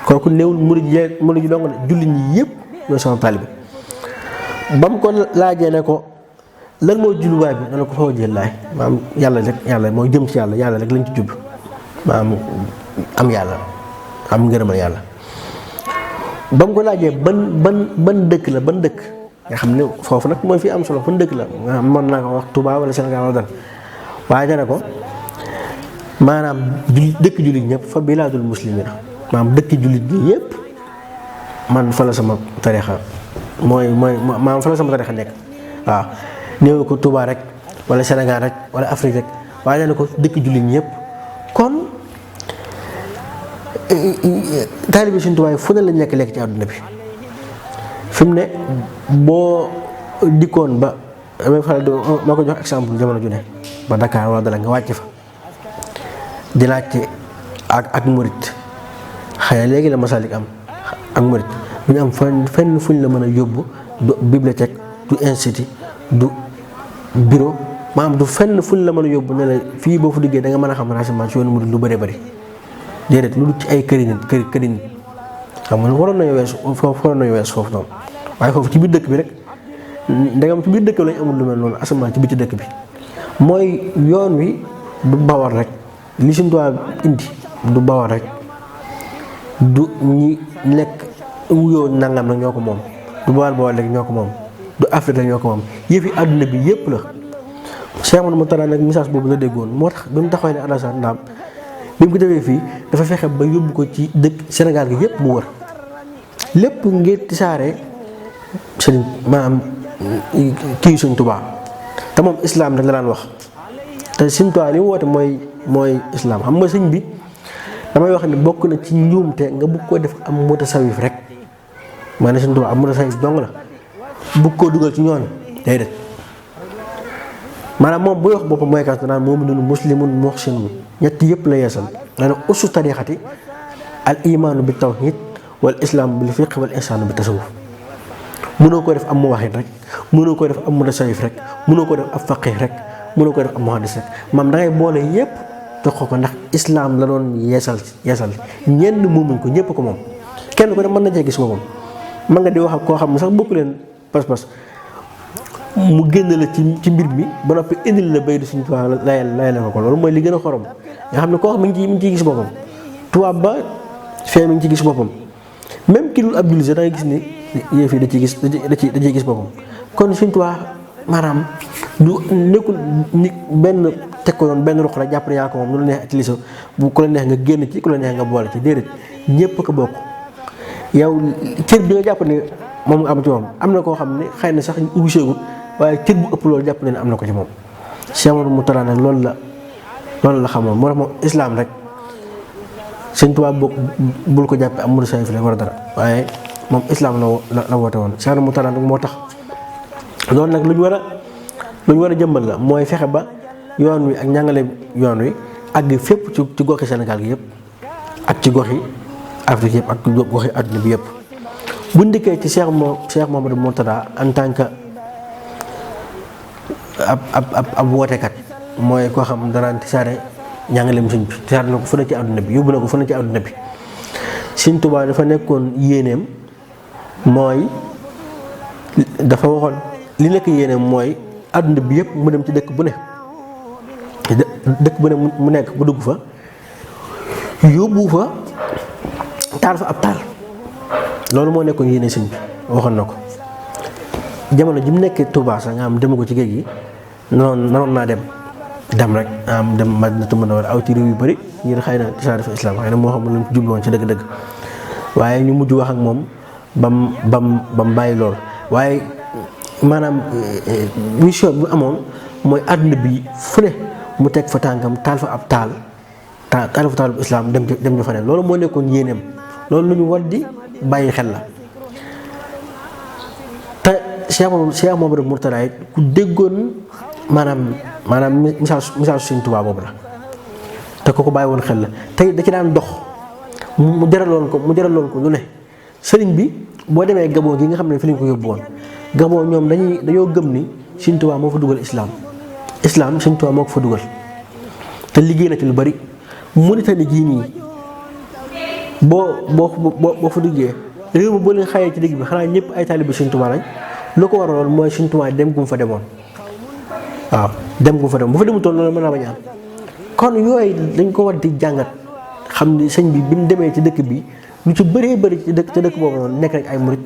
kooku néewul murid yi dong ne jullit ñi yëpp ñooy sama taalib ba mu ko laajee ne ko lan moo jubluwaay bi dana ko fa wajhi laay maanaam yàlla mooy jëm ci yàlla rek lañ ci jublu maanaam am yàlla am ngërëmal yàlla ba mu ko laajee ban dëkk la ban dëkk nga xam ne foofu nag mooy fi am solo ban dëkk la nga xam mën naa ko wax Touba wala Sénégal wala dara waaye dana ko maanaam dëkk jullit ñëpp fa bilaadul muslimina maanaam dëkk jullit ñi yëpp man fa la sama tariixa mooy maanaam fa la sama tariixa nekk waaw néew ko Touba rek wala Sénégal rek wala Afrique rek waaye dana ko dëkk jullit ñi yëpp kon taalibe Sëriñ Tuubaa fu ne lañ lekk ci àdduna bi fi mu ne boo dikkoon ba damay faral di ma ko jox exemple jamono ju ne ba Dakar wala dala nga wàcc fa di laajte ak murit xëy na léegi la Masalik am ak murit bu ñu am fenn fuñ la mën a yóbbu du bibliothèque du institut du bureau maanaam du fenn fuñ la mën a yóbbu ne la fii boo fa duggee da nga mën a xam renseignement ci yoonu murit lu bëree bëri déedéet lu dul ci ay këri nit xam nga waroon nañu weesu foofu noonu waaye foofu ci biir dëkk bi rek ndegam ci biir dëkk bi lañ amul lu mel noonu asamaan ci biir dëkk bi mooy yoon wi du bawar rek li Sëñ Tuubaa indi du Bawol rek du ñi nekk wuyoo nangam nag ñoo ko moom du Bawol rek ñoo ko moom du Afrique rek ñoo ko moom yëfi àdduna bi yépp la. Cheikh Mouhamadou Mourtada nag message boobu la déggoon moo tax bi mu taxawee ne Alassane Ndaam bi mu ko defee fii dafa fexe ba yóbbu ko ci dëkk Sénégal gi yépp mu wër lépp ngir tisaare sëriñ maanaam kii Sëñ Tuubaa te moom islam rek la daan wax te Sëñ Tuubaa li mu woote mooy islam xam nga sëñ bi damay wax ne bokk na ci njuumte nga bugg koo def am mutasawif rek maanaam Sëñ Tuubaa am mutasawif dong la bugg koo dugal ci ñoon déedéet maanaam moom buy wax boppam mooy kas naan mu'minun muslimun muhsinun ñett yëpp la yeesal maanaam usu tariixati al imaanu bi tawhid wal islam bil fiqh wal ihsaan bi tasawuf mënoo ko def am muwahhid rek mënoo ko def am mutasawif rek mënoo ko def ab faqih rek mënoo ko def am muhaddis rek maam da ngay boole yëpp jox ko ndax islam la doon yeesal ñenn moomuñ ko ñëpp ko moom kenn ko ne mën na cee gis boppam mën nga di wax ak koo xam ne sax bokku leen pas-pas mu génn la ci mbir mi ba noppi indil la bay di Sëñ Tuubaa layal ko loolu mooy li gën a xorom nga xam ne koo xam mi ngi ciy gis boppam tubaab ba fee mi ngi ci gis boppam même ki dul ab jullit da ngay gis ni yëf yi da ciy gis boppam kon Sëñ Tuubaa maanaam du nekkul ni benn teg ko yoon benn ruq rek jàpp ne yaa ko moom lu la neex utilisé bu ku la neex nga génn ci ku la neex nga boole ci déedéet ñépp ko bokk yow cër bi nga jàpp ne moom nga am ci moom am na koo xam ne xëy na sax wuseegul waaye cër bu ëpp loolu jàpp ne am na ko ci moom Cheikh Mouhamadou Mourtada nag loolu la xamoon moo tax moom islam rek Sëñ Tuubaa bul ko jàppee am mutasawif la war a dara waaye moom islam la woote woon Cheikh Mouhamadou Mourtada nag moo tax loolu nag lu ñu war a jëmbal la mooy fexe ba yoon wi ak njàngale yoon wi àgg fépp ci goxi Sénégal gi yëpp ak ci goxi Afrique yëpp ak goxi àdduna bi yëpp bu ndikkee ci Cheikh Mouhamadou Mourtada en tant que ab wootekat mooy koo xam danaan tisaare njàngaleem sëñ bi tisaare na ko fu ne ci àdduna bi yóbbu na ko fu ne ci àdduna bi Sëñ Tuubaa dafa nekkoon yéeneem mooy dafa waxoon li nekk yéeneem mooy àdduna bi yëpp mu dem ci dëkk bu ne mu nekk bu dugg fa yóbbu fa taal fa ab taal loolu moo nekkoon yéene sëñ bi waxoon na ko jamono ji mu nekkee Touba sax nga xam demu ko ci géej gi noonu naa dem rek am dem Madinatu Munawwara aw ci réew yu bëri ngir xëy na tisaare fa islam xëy na moo xam ne lu ci jubluwoon ci dëgg-dëgg waaye ñu mujj wax ak moom bam bàyyi lool waaye maanaam mission bu amoon mooy àdduna bi fu ne mu teg fa tànkam taal fa ab taal fa taal bu islam dem ñu fa ne loolu moo nekkoon yéeneem loolu lu ñu war di bàyyi xel la te Cheikh Mouhamadou Mourtada ku déggoon maanaam misaal Sëñ Tuubaa boobu la te ko bàyyi woon xel la tey da ci daan dox mu jaraloon ko lu ne sëriñ bi boo demee Gabon gi nga xam ne fi lañ ko yóbbu woon Gabon ñoom dañoo gëm ni Sëñ Tuubaa moo fa dugal islam Sëñ Tuubaa moo ko fa dugal te liggéey na ci lu bari Mauritanie gii nii boo fa duggee réew mi boo leen xayee ci digg bi xanaa ñëpp ay taalibe Sëñ Tuubaa lañ lu ko waraloon mooy Sëñ Tuubaa dem gu mu fa demoon waaw dem gu mu fa demoon bu fa demutoon loolu mën naa bañ a am kon yooyu dañ ko war di jàngat xam ni sëñ bi mu demee ci dëkk bi lu ci bëree bëri ci dëkk boobu noonu nekk rek ay murit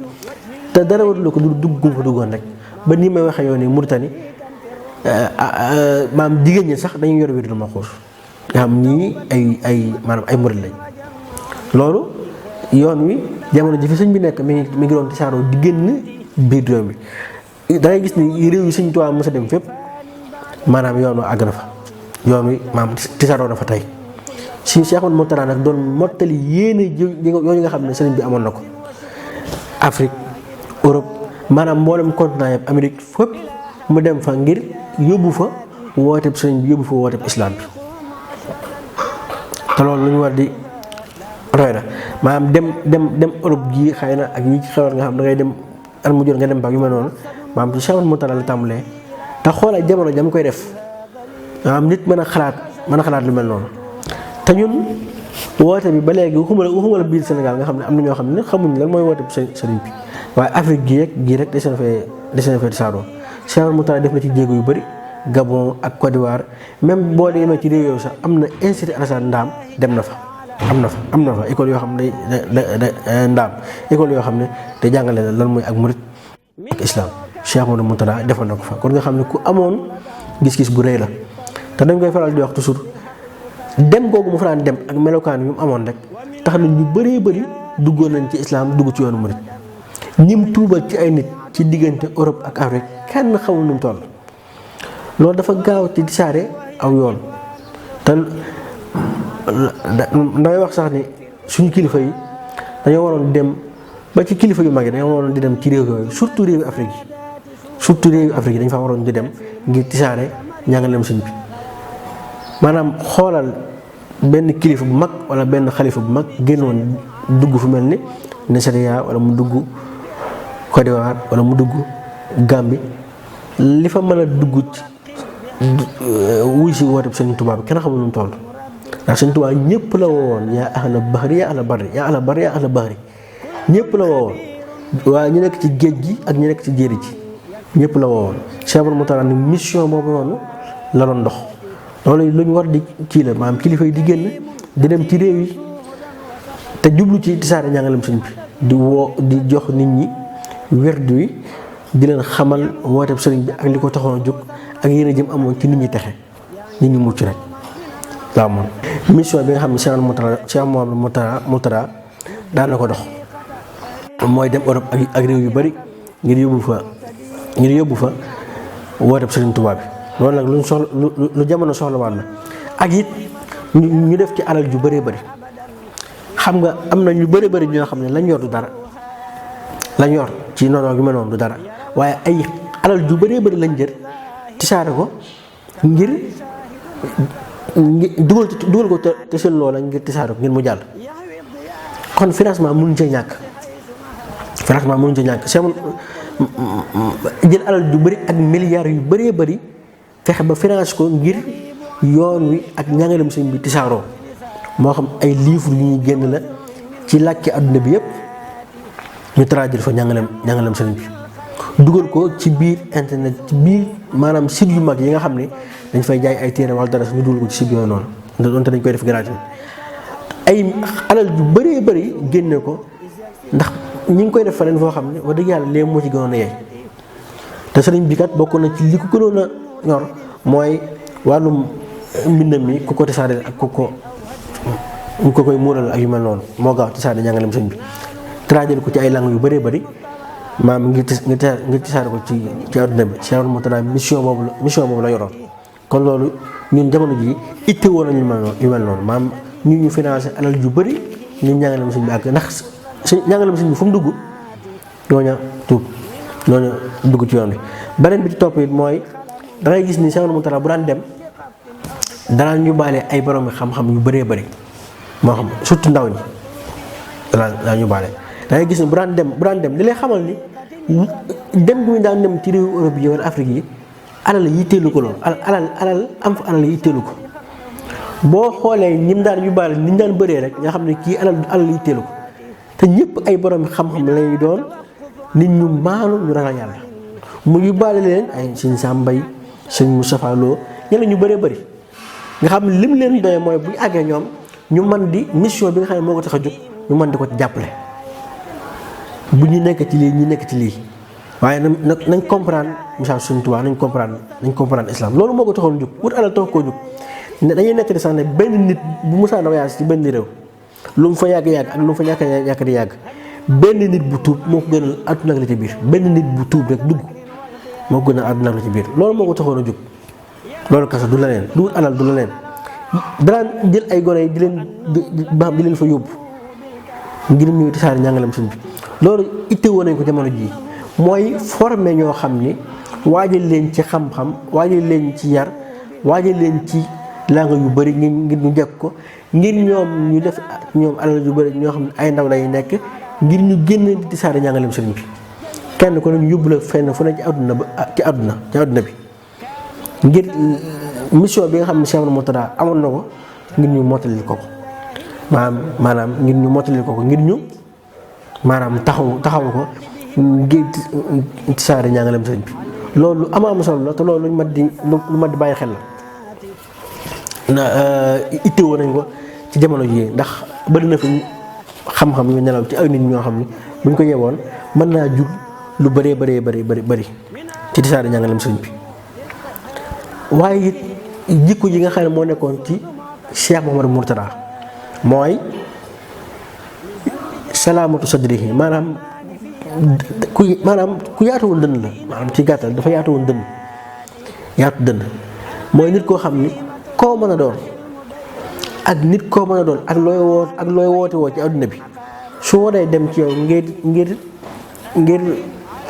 te dara warul ko du dugg gu mu fa duggoon rek ba nii may waxee yoon ni Mauritanie maam jigéen ñi sax dañuy yor wér du ma xuus nga xam ñii ay maanaam ay murit lañ loolu yoon wi jamono ji fi sëñ bi nekk mi ngi doon tisaaroo di génn biir réew mi da ngay gis ni réew yi Sëñ Tuubaa mës a dem fépp maanaam yoon wa àgg na fa yoon wi maanaam tisaaroo na fa tey si Cheikh Mouhamadou Mourtada nag doon mottali yéene yooyu nga xam ne sëriñ bi amoon na ko Afrique Europe maanaam mboolem continent yëpp Amérique fépp mu dem fa ngir yóbbu fa wooteeb sëriñ bi yóbbu fa wooteeb islam bi te loolu lu ñu war di roy na maanaam dem Europe gii xëy na ak ñi ci xewal nga xam da ngay dem at mu jot nga dem ba yu mel noonu maanaam ci Cheikh Mouhamadou Mourtada la tàmbalee te xoolal jamono jam koy def maanaam nit mën a xalaat lu mel noonu te ñun woote bi ba léegi waxuma la biir Sénégal nga xam ne am na ñoo xam ne xamuñ lan mooy woote bi sëriñ bi waaye Afrique gii rek des na fee tisaaroo Cheikh Mouhamadou Mourtada def na ci jéego yu bëri Gabon ak Côte d'Ivoire même boo demee ci réew yooyu sax am na institut Alassane Ndaam dem na fa. am na fa école yoo xam ne Ndaam école yoo xam ne te jàngale lan mooy ak murit ak islam Cheikh Amadou Mourtada defal na ko fa kon nga xam ne ku amoon gis-gis bu rëy la te dañ koy faral di wax toujours dem googu mu fa daan dem ak melokaan yu mu amoon rek tax na ñu bëree bëri duggoon nañ ci islam dugg ci yoonu murit ñim tuubal ci ay nit ci diggante Europe ak Afrique kenn xamul nu mu toll loolu dafa gaaw ci disaare aw yoon te damay wax sax ni suñu kilifa yi dañoo waroon dem ba ci kilifa yu mag yi dañoo waroon di dem ci réew yooyu surtout réewu Afrique yi dañ fa waroon di dem ngir tisaare njàngaleem sëñ bi maanaam xoolal benn kilifa bu mag wala benn xalifa bu mag génnoon dugg fu mel ni Nigeria wala mu dugg Côte d'Ivoire wala mu dugg Gambie li fa mën a dugg wuy si woote Sëñ Tuubaa bi kenn xamul nu mu toll ndax Sëñ Tuubaa ñëpp la woowoon yaa ahla bahri yaa ahla barri yaa ahla barri yaa ahla bahri ñëpp la woowoon waaye ñu nekk ci géej gi ak ñu nekk ci jéeri ji ñëpp la woowoon Cheikh Amadou Mourtada ni mission boobu noonu la doon dox loolu lu ñu war di kii la maanaam kilifa yi di génn di dem ci réew yi te jublu ci tisaare njàngalem sëñ bi di jox nit ñi werd wi di leen xamal wooteeb sëriñ bi ak li ko taxoon a jóg ak yéen a jëm amoon ci nit ñi texe nit ñi mucc rek waaw moom mission bi nga xam ne Cheikh Amadou Mourtada daan na ko dox mooy dem Europe ak réew yu bari ngir yóbbu fa wooteeb sëriñ Tuubaa bi loolu nag lu jamono soxlawaat la ak it ñu def ci alal ju bëree bëri xam nga am na ñu bëree bëri ñoo xam ne lañ yor du dara lañ yor ci noonu yu mel noonu du dara waaye ay alal ju bëree bëri lañ jër tisaare ko ngir dugal ko te seen loola ngir tisaare ko ngir mu jàll kon financement mënuñ ca ñàkk jël alal ju bëri ak milliards yu bëree bëri fexe ba finance ko ngir yoon wi ak njàngalem sëñ bi tisaaroo moo xam ay livre yu ñuy génn la ci làkki àdduna bi yépp ñu traduire fa njàngalem sëñ bi dugal ko ci biir internet ci biir maanaam site yu mag yi nga xam ne dañ fay jaay ay téere wala dara ñu dugal ko ci site yooyu noonu doonte dañ koy def gratuit ay alal ju bëree bëri génne ko ndax ñi ngi koy def feneen foo xam ne wax dëgg yàlla léegi moo ci gënoon a yey te sëriñ bi kat bokk na ci li ko gënoon a ñor mooy wàllum mbindam mi ku ko tisaare ak ku ko koy muural ak yu mel noonu moo gaaw tisaare njàngalem sëñ bi traduire ko ci ay langues yu bëree bëri maam ngir tisaare ko ci àdduna bi Cheikh Amadou Mourtada mission boobu la yoroon kon loolu ñun jamono ji itte woon nañu yu mel noonu maam ñu financé alal ju bëri ñu njàngalem sëñ bi ak ndax njàngalem sëñ bi fu mu dugg ñooña dugg ci yoon bi beneen bi ci topp it mooy da ngay gis ni Cheikh Amadou Mourtada bu daan dem danaan ñu baale ay borom xam-xam yu bëree bëri moo xam surtout ndaw ñi danaa ñu baale da ngay gis ni bu daan dem li lay xamal ni dem bi mu daan dem ci réewu Europe yi wala Afrique yi alal yitteelu ko loolu alal am fa alal yitteelu ko boo xoolee ñi mu daan ñu baale ni ñu daan bëree rek nga xam ne kii alal yitteelu ko te ñëpp ay borom xam-xam lay doon nit ñu maanu ñu ragal yàlla mu yóbbaale leen ay sëñ Sambay sëñ Moustapha Lo ñeneen ñu bëree bëri nga xam ne lim leen doye mooy bu ñu àggee ñoom ñu mën di mission bi nga xam ne moo ko tax a jóg ñu mën di ko jàppale bu ñu nekk ci lii ñu nekk ci lii waaye nañ comprendre message Sëñ Tuubaa nañ comprendre islam loolu moo ko taxoon jóg wut alal tax koo jóg dañuy nekk di sax ne benn nit bu musaa na voyage ci benn réew lu mu fa yàgg-yàgg ak lu mu fa ñàkk di yàgg benn nit bu tuub moo ko gënal àdduna ak la ci biir benn nit bu tuub rek dugg moo ko gënal àdduna ak la ci biir loolu moo ko taxoon a jóg loolu kasa du la leen du wut alal du la leen danaan jël ay gone yi di leen fa yóbbu ngir ñuy tasaare njàngalem sëñ bi loolu itte woon nañ ko jamono jii mooy former ñoo xam ni waajal leen ci xam-xam waajal leen ci yar waajal leen ci langue yu bëri ngir ñu jekk ko ngir ñoom ñu def ñoom alal yu bëri ñoo xam ne ay ndaw lay nekk ngir ñu génn di tasaare njàngalem sëñ bi kenn ko ñu yóbbu la fenn fu ne ci àdduna bi ngir mission bi nga xam ne Cheikh Amadou Mourtada amoon na ko ngir ñu mottali ko maanaam ngir ñu mottali ko ngir ñu maanaam taxaw ko ngir tisaare njàngalem sëñ bi loolu am solo la te loolu lu mat di bàyyi xel la na ittewoo nañ ko ci jamono jii ndax bari na fi xam-xam yu nelaw ci ay nit ñoo xam ni buñ ko yewoon mën naa jur lu bari ci tisaare njàngaleem sëriñ bi. waaye it jikko yi nga xam ne moo nekkoon ci Cheikh Mouhamadou Mourtada mooy salaamatu sadrihi maanaam ku yaatu woon dënn la maanaam ci gàttal dafa yaatu woon dënn mooy nit koo xam ni koo mën a doon ak nit koo mën a doon ak looy woote woo ci adduna bi su waree dem ci yow ngir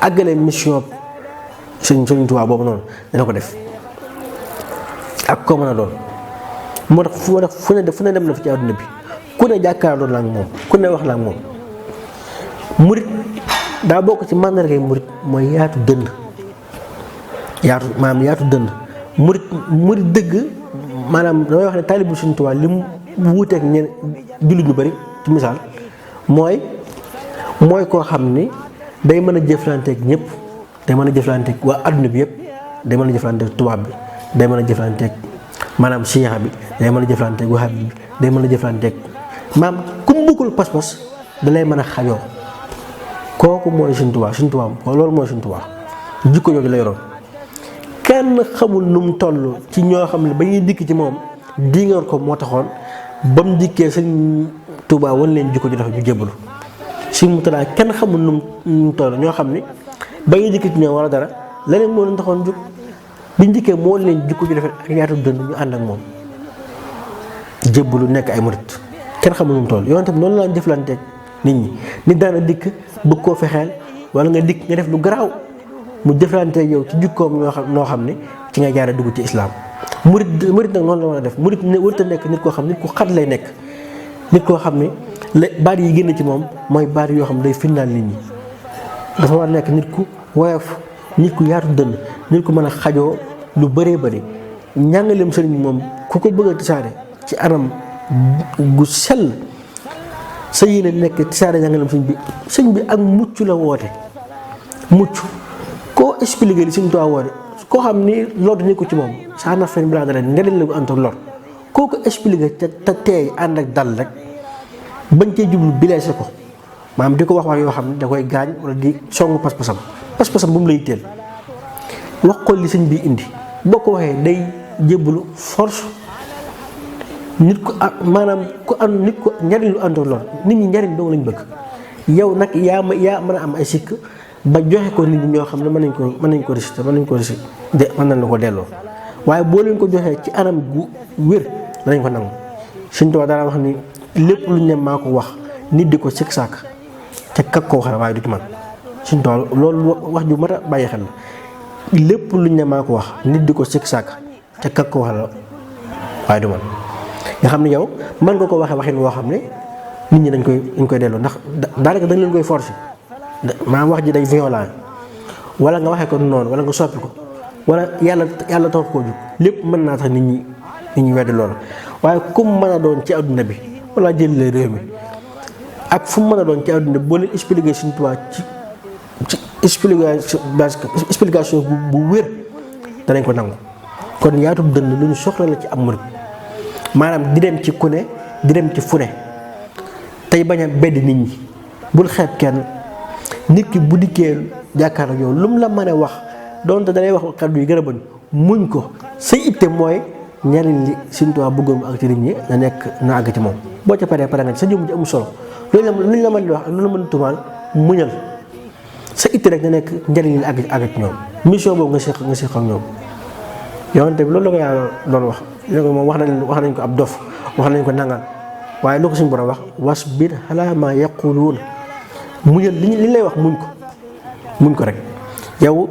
àggale mission Sëriñ Tuubaa boobu noonu dana ko def ak koo mën a doon moo tax fu ne dem na fi ci adduna bi ku ne jàkkaarloo la ak moom ku ne wax la ak moom. murit daa bokk ci màndargay murit mooy yaatu dënn murit dëgg maanaam damay wax ne taalibu Sëriñ Tuubaa li mu wuuteeg ñenn jullit ñu bari ci misaal mooy koo xam ni day mën a jëflanteeg ñëpp day mën a jëflanteeg waa adduna bi yëpp day mën a jëflanteeg tubaab bi day mën a jëflanteeg maanaam siixa bi day mën a jëflanteeg wahaab bi day mën a jëflanteeg maam ku mu bokkul pas-pas da lay mën a xajoo kooku mooy Sëriñ Tuubaa loolu mooy Sëriñ Tuubaa jikko jooju la yoroon kenn xamul nu mu toll ci ñoo xam ne ba ñuy dikk ci moom di nga ko moo taxoon ba mu dikkee Sëriñ Tuubaa wan leen jikko ji dafa ñu jébbalu Sëriñ Mourtada kenn xamul nu mu toll ñoo xam ne ba ñuy dikk ci ñoom wala dara leneen moo leen taxoon jóg biñ dikkee moo leen jikko ji dafa ak yaatu dënn ñu ànd ak moom jébbalu nekk ay murit kenn xamul nu mu toll yoon tamit noonu laa jëflanteeg nit daana dikk bëgg koo fexeel wala nga dikk nga def lu garaaw mu jëflanteeg yow ci jikkoom noo xam ne ci nga jaare dugg ci islaam murit nag noonu la war a def murit warut a nekk nit koo xam nit ku xat lay nekk nit koo xam ne baat yi génn ci moom mooy baat yoo xam ne day firnaal nit ñi dafa war a nekk nit ku woyof nit ku yaatu dënn nit ku mën a xajoo lu bëree bëri njàngaleem sëriñ bi moom ku ko bëgg a tisaare ci anam gu sell sa yéene nekk tisaare njàngaleem sëñ bi ak mucc la woote mucc koo expliqué li Sëriñ Tuubaa woote koo xam ni lor ni ko ci moom saa na fen bilaa dara njëriñ la ko ànd ak lor koo ko expliqué te teey ànd ak dal rek bañ cee jublu bileese ko maanaam di ko wax yoo xam ne da koy gaañ wala di songu pas-pasam bu mu lay teel wax ko li sëñ bi indi boo ko waxee day jébbalu force nit ko maanaam ku am nit ko njariñ lu ànd ak lor nit ñi njariñ dong lañ bëgg yow nag yaa mën a am ay sikk ba joxe ko nit ñi ñoo xam ne mën nañ ko réciter mën nañ la ko delloo waaye boo leen ko joxee ci anam gu wér danañ ko nangu Sëñ Tuubaa dara wax ni lépp lu ñu ne maa ko wax nit di ko sikk sàkk te kak ko wax la waaye du ci man Sëñ Tuubaa loolu wax ju mat a bàyyi xel la lépp lu ñu ne maa ko wax nit di ko sikk sàkk te kak ko wax la waaye du man nga xam ne yow mën nga ko waxee waxin woo xam ne nit ñi dañ koy delloo ndax daanaka dañ leen koy forcer maanaam wax ji day violent wala nga waxee ko noonu wala nga soppi ko wala yàlla tax koo jóg lépp mën naa tax nit ñi weddi loolu waaye kum mën a doon ci adduna bi wala jëlee réew mi ak fu mu mën a doon ci adduna bi boo leen expliqué Sëñ Tuubaa ci explication bu wér danañ ko nangu kon yaatu dënn lu ñu soxla la ci am murit maanaam di dem ci ku ne di dem ci fu ne tey bañ a bedd nit ñi bul xeeb kenn nit ki bu dikkee jàkkaar ak yow lu mu la mën a wax donte dalay wax kàddu yi gën a bañ muñ ko sa itte mooy njariñ li Sëñ Tuubaa bëggoon ak ci nit ñi na àgg ci moom boo ca paree nga sa jëmm ji amul solo loolu la mën di wax ak loolu la mën tumaal muñal sa itte rek na nekk njariñ li àgg ci ñoom mission boobu nga seq ak ñoom yoonte bi loolu la ko yàlla doon wax léegi moom wax nañ ko ab dof wax nañ ko nangal waaye loo ko suñu borom wax wasbir alaa maa yaquluun muñal li lay wax muñ ko rek yow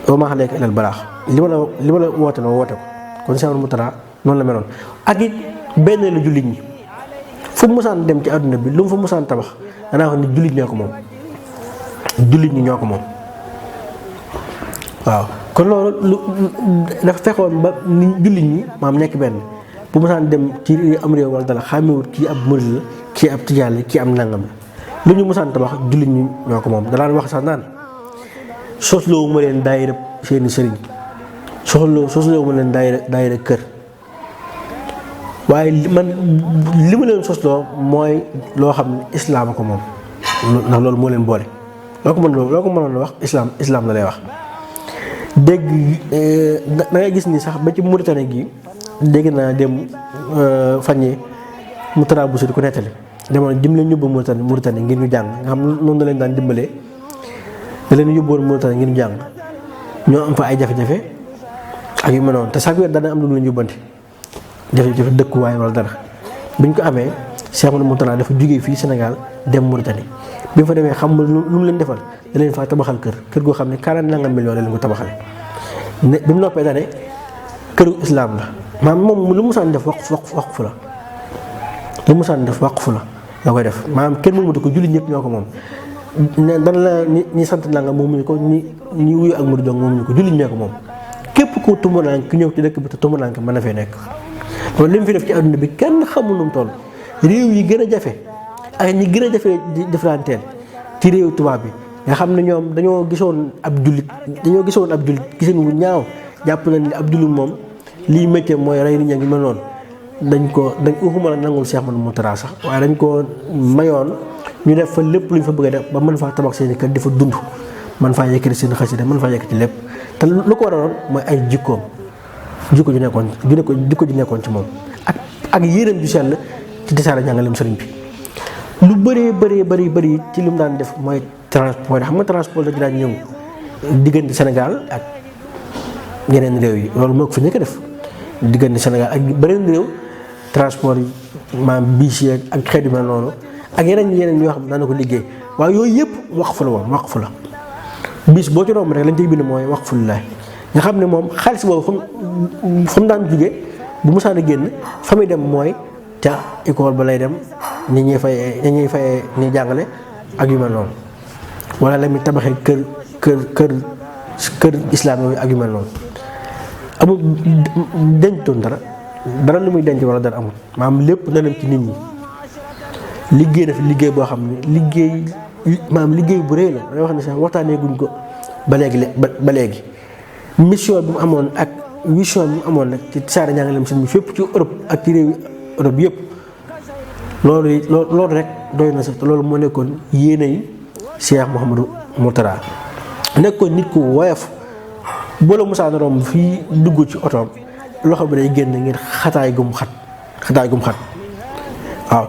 wa maa alayka illal balaax li ma la woote loo woote ko kon Cheikh Mourtada noonu la meloon ak it benn la jullit ñi fu mu mosaan dem ci àdduna bi lu mu fa mosaan tabax danaa wax ni jullit ñoo ko moom jullit ñi ñoo ko moom waaw kon loolu dafa fexoon ba ni jullit ñi maam nekk benn bu mosaan dem ci am réew wala dara xàmmewut kii ab murid la kii ab tijaan la kii am nangam la lu ñu mosaan tabax jullit ñi ñoo ko moom danaan wax sax naan sosloowu ma leen daayira seeni sëriñ soxla ma leen daayira kër waaye man li ma leen sosloo mooy loo xam ne islaam ko moom ndax loolu moo leen boole loo ko mënoon wax islaam la lay wax. dégg da ngay gis ni sax ba ci Mauritanie gi dégg naa dem fañee mu tara bu di ko nettali demoon dim leen yóbbu Mauritanie ngir ñu jàng nga xam noonu la leen daan dimbalee da leen yóbbuwoon Mauritanie ngir ñu jàng ñoo am fa ay jafe-jafe ak yu mel noonu te chaque weer dana am lu leen yóbbante jafe-jafe dëkkuwaay wala dara biñ ko amee Cheikh Mouhamadou Mourtada dafa jógee fii Sénégal dem Mauritanie bi mu fa demee xam lu mu leen defal da leen faa tabaxal kër goo xam ne 40 nangam millions la leen ko tabaxale ne bi mu noppee dane këru islam la maanaam moom lu mu saan def waqfu la lu mu saan def waqfu la koy def maanaam kenn moomatu ko jullit ñëpp ñoo ko moom ne dana la ñi sant nanga moomuñu ko ñi wuyu ak murid dong moomuñu ko jullit ñoo ko moom képp ku tumuraanke ki ñëw ci dëkk bi te tumuraanke mën na fee nekk loolu li mu fi def ci àdduna bi kenn xamul nu mu toll réew yi gën a jafe ak ñi gën a jafe di deflanteel ci réew tubaab bi nga xam ne ñoom dañoo gisoon ab jullit giseen wu ñaaw jàpp nañ ne ab jullit moom lii métier mooy rey nit ñi ngi mel noonu dañ waxuma la nangul Cheikh Mouhamadou Mourtada sax waaye dañ ko mayoon ñu def fa lépp lu ñu fa bëgg a def ba mën faa tabax seen i kër di fa dund mën faa yëkkati seen xasida mën faa yëkkati lépp te lu ko waraloon mooy ay jikko ju nekkoon ci moom ak yéenam ju sell ci tasaare njàngaleem sëriñ bi lu bëri ci li mu daan def mooy transport xam nga transport la ci daan ñëw diggante Sénégal ak yeneen réew yi loolu moo ko fi njëkk a def diggante Sénégal ak beneen réew transport yi maanaam biis yi ak xeet yu mel noonu ak yeneen yoo xam ne daan na ko liggéey waaye yooyu yëpp waqfu la woon waqfu la bis boo ci romb rek lañ cay bind mooy waqfu lillaah nga xam ne moom xaalis boobu fu mu daan jóge bu mu saan a génn fa muy dem mooy ca école ba lay dem ñi ñuy fay ñi jàngale ak yu mel noonu wala la muy tabaxee kër islam yooyu ak yu mel noonu amul dentoon dara lu muy denc wala dara amul maanaam lépp na dem ci nit ñi liggéey na fi liggéey boo xam ne liggéey bu rëy la da wax ne sax waxtaanee guñ ko ba léegi mission bi mu amoon ak vision bi mu amoon nag ci saara njàngaleem sëñ bi fépp ci Europe ak ci réew Europe yëpp loolu rek doy na sax te loolu moo nekkoon yéenay Cheikh Mouhamadou Mourtada nekkoon nit ku woyof boo la musaan romb fii dugg ci otoom loxo bi day génn ngir xataay gum xat waaw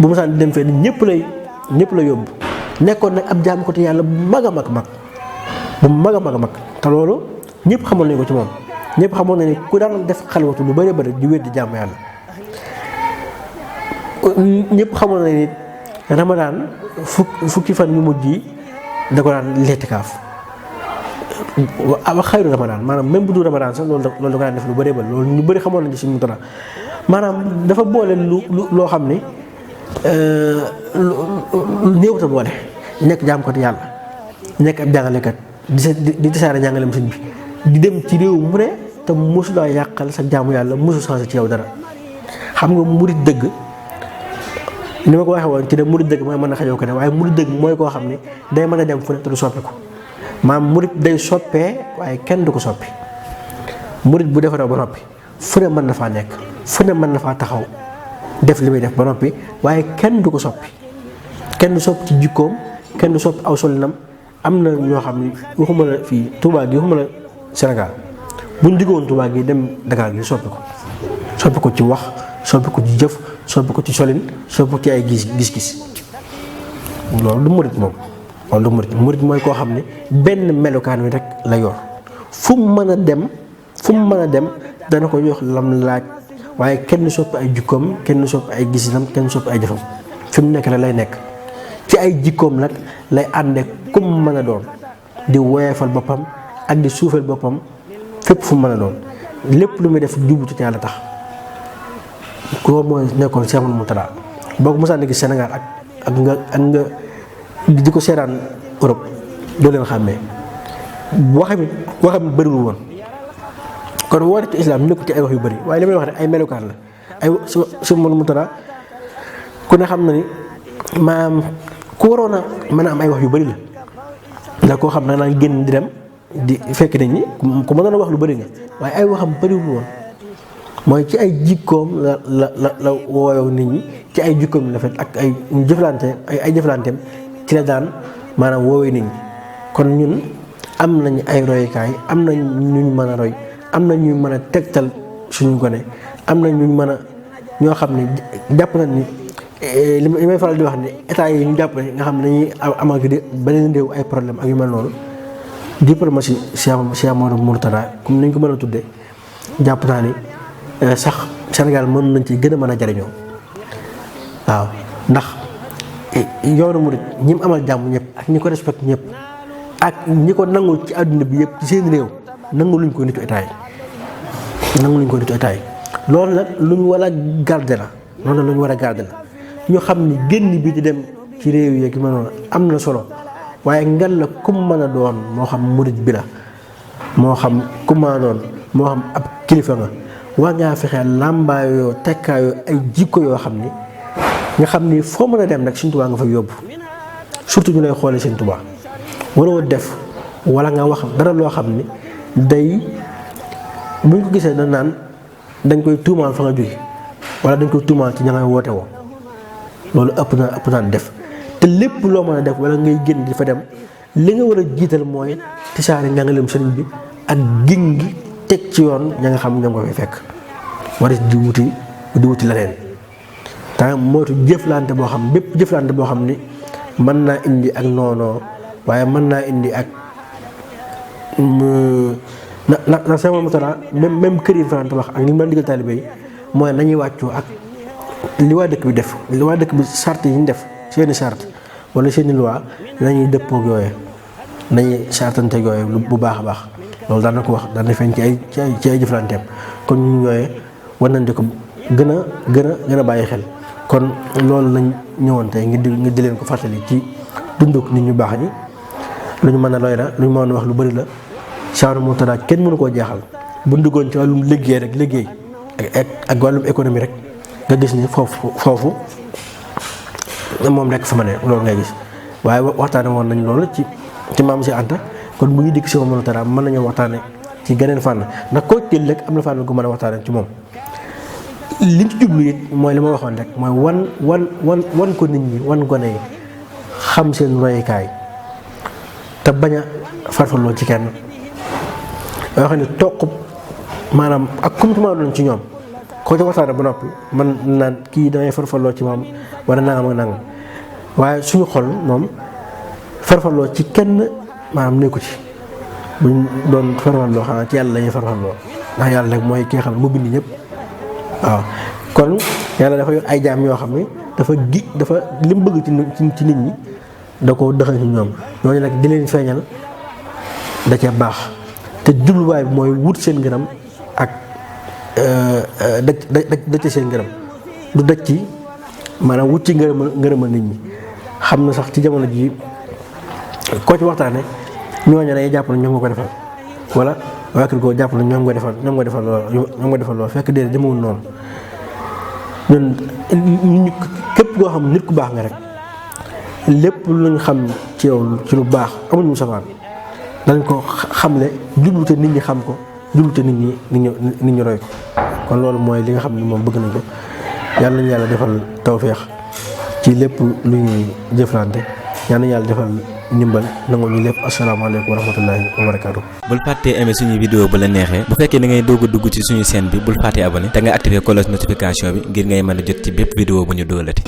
bu musaan di dem fee ñëpp la yóbbu nekkoon nag ab jaam ko te yàlla bu mag a mag te loolu ñëpp xamoon nañu ko ci moom ñëpp xamoon nañu ku daan def xalwatu lu bëri di wér di jàmm yàlla ñëpp xamoon nañu nit ramadaan fukki fan yu mujj yi da ko daan lettikaaf wax xayru ramadaan maanaam même bu dul ramadaan sax loolu da ko daan def lu bëri loolu ñu bëri xamoon nañu ci Sëriñ Mourtada maanaam dafa boole loo xam ne néewta boole nekk jaamkat yàlla nekk ab jàngalekat di tasaare njàngaleem sëñ bi di dem ci réew mu ne te mosu laa yàqal sa jaamu yàlla mosu changé ci yow dara xam nga murit dëgg ni ma ko waxee woon ci de murit dëgg mooy mën a xajoo ko ne waaye murit dëgg mooy koo xam ne day mën a dem fu ne te du soppi ko maanaam murit day soppee waaye kenn du ko soppi murit bu defaree ba noppi fu ne mën na faa nekk fu ne mën na faa taxaw def li muy def ba noppi waaye kenn du ko soppi kenn du soppi ci jikkoom kenn du soppi aw solinam am na ñoo xam ne waxuma la fii Touba gi waxuma la Sénégal buñ diggoon Touba gi dem Dakar gi soppi ko ci wax soppi ko ci jëf soppi ko ci solin soppi ko ci ay gis-gis loolu du murit moom loolu du murit mooy koo xam ne benn melokaan wi rek la yor fu mu mën a dem dana ko jox lam laaj waaye kenn soppi ay jikkoom kenn soppi ay gisinam kenn soppi ay jëfam fi mu nekk la lay nekk ci ay jikkoom nag lay ànde kum mën a doon di woyefal boppam ak di suufeel boppam fépp fu mën a doon lépp lu muy def jublutu ci yàlla tax koo mooy nekkoon Cheikh Mouhamadou Mourtada boo ko mosaan gis Sénégal ak nga di ko seeraan Europe doo leen xàmmee waxam bëriwul woon kon woote ci islam nekku ci ay wax yu bëri waaye li may wax rek ay melukaan la ay Cheikh Mouhamadou Mourtada ku ne xam na ni maam ku waroon a mën a am ay wax yu bëri la ndax koo xam ne nag génn di dem di fekk nit ñi ku mënoon a wax lu bëri nga waaye ay waxam bëriwul woon mooy ci ay jikkoom la wooyow nit ñi ci ay jikkoom la fet ak ay jëflanteem ci la daan maanaam woowee nit ñi kon ñun am nañ ay royukaay am nañ ñu mën a roy am na ñu mën a tegtal suñu gone am na ñu mën a ñoo xam ne jàpp nañ ni li may faral di wax ni état yi ñu jàpp ne nga xam ne dañuy am ak beneen réew ay problème ak yu mel noonu diplomatie Cheikh Mouhamadou Mourtada comme nañ ko mën a tuddee jàpp naa ni sax Sénégal mën nañ ci gën a mën a jariñoo waaw ndax yoonu murid ñi mu amal jàmm ñëpp ak ñi ko respecté ñëpp ak ñi ko nangul ci àdduna bi yëpp ci seen réew nanguluñ ko nitu état yi loolu nag lu ñu war a garder la loolu nag lu ñu war a garder la ñu xam ni génn bi di dem ci réew yeeg yu mel noonu am na solo waaye ngal la kum mën a doon moo xam murid bi la moo xam kum mën a doon moo xam ab kilifa nga war ngaa fexe làmbaayoo tekkaayoo ay jikko yoo xam ni nga xam ni foo mën a dem rek Sëñ Tuubaa nga fa yóbbu surtout ñu lay xoolee Sëñ Tuubaa waroo def wala nga wax dara loo xam ni day buñ ko gisee dañ naan dañ koy tuumaal fa nga jóge wala dañ koy tuumaal ci ña ngay woote woo loolu ëpp naa def te lépp loo mën a def wala ngay génn di fa dem li nga war a jiital mooy tisaare njàngaleem sëriñ bi ak gin gi teg ci yoon ña nga xam ñoom nga fay fekk war di wuti leneen te mootu jëflante boo xam bépp jëflante boo xam ni mën naa indi ak noonoo waaye mën naa indi ak na sama motara même kër yi faran tabax ak ni mu daan digal taalibe yi mooy nañuy wàccoo ak li waa dëkk bi def li waa dëkk bi charte yi ñu def seeni charte wala seeni loi nañuy dëppoog yooye nañuy chartanteeg yooye bu baax a baax loolu daan na ko wax daan na feeñ ci ay jëflanteem kon ñu yooye war nañ di ko gën a bàyyi xel kon loolu lañ ñëwoon tey ngir di leen ko fàttali ci dunduk nit ñu baax ñi lu ñu mën a roy la lu ñu mën a wax lu bëri la Cheikh Mourtada kenn mënu koo jeexal bu ñu duggoon ci wàllum liggéey ak wàllum économie rek nga gis ni foofu moom rek fa ma ne loolu ngay gis waaye waxtaane woon nañ loolu ci maam si Anta kon bu ñu dikk Cheikh Mourtada mën nañoo waxtaane ci geneen fànn ndax koo jël rek am na fànn gu mën a waxtaane ci moom liñ ci jublu it mooy li ma waxoon rek mooy wan ko nit ñi wan gone yi xam seen royukaay te bañ a farfarloo ci kenn yoo xam ne toq maanaam ak kumtumaa doon ci ñoom koo ci waxtaane ba noppi man naan kii damay farfarloo ci moom wala nangam ak nangam waaye suñu xol moom farfarloo ci kenn maanaam nekku ci buñ doon farfarloo xanaa ci yàlla lañuy farfarloo ndax yàlla rek mooy ki nga xam ne mu bind ñëpp waaw kon yàlla dafa yor ay jaam yoo xam ne dafa li mu bëgg ci nit ñi da ko dëxañ ci ñoom ñooñu nag di leen feeñal da ca baax te jubluwaay bi mooy wut seen ngërëm ak daj ci seen ngërëm du daj ci maanaam wut ci ngërëmal nit ñi xam na sax ci jamono ji koo ci waxtaane ñooñu day jàpp na ñoom nga ko defal wala waa kër goo jàpp na ñoom nga defal loolu fekk déedéet demewul noonu ñun képp koo xam nit ku baax nga rek lépp luñ xam ci yow ci lu baax amuñu safaan dañ ko xamle jublu te nit ñi xam ko jublu te nit ñi roy ko kon loolu mooy li nga xam ne moom bëgg nañ ko yàlla nañu yàlla defal tawféex ci lépp lu ñuy jëflante yàlla nañu yàlla defal ndimbal nangu ñu lépp asalaamaaleykum wa rahmatullahi wa barakaatu. bul fàttee aimé suñu vidéo bu la neexee bu fekkee da ngay doog a dugg ci suñu chaîne bi bul fàttee abonné te nga activé cloche notification bi ngir ngay mën a jot ci bépp vidéo bu ñu doolati.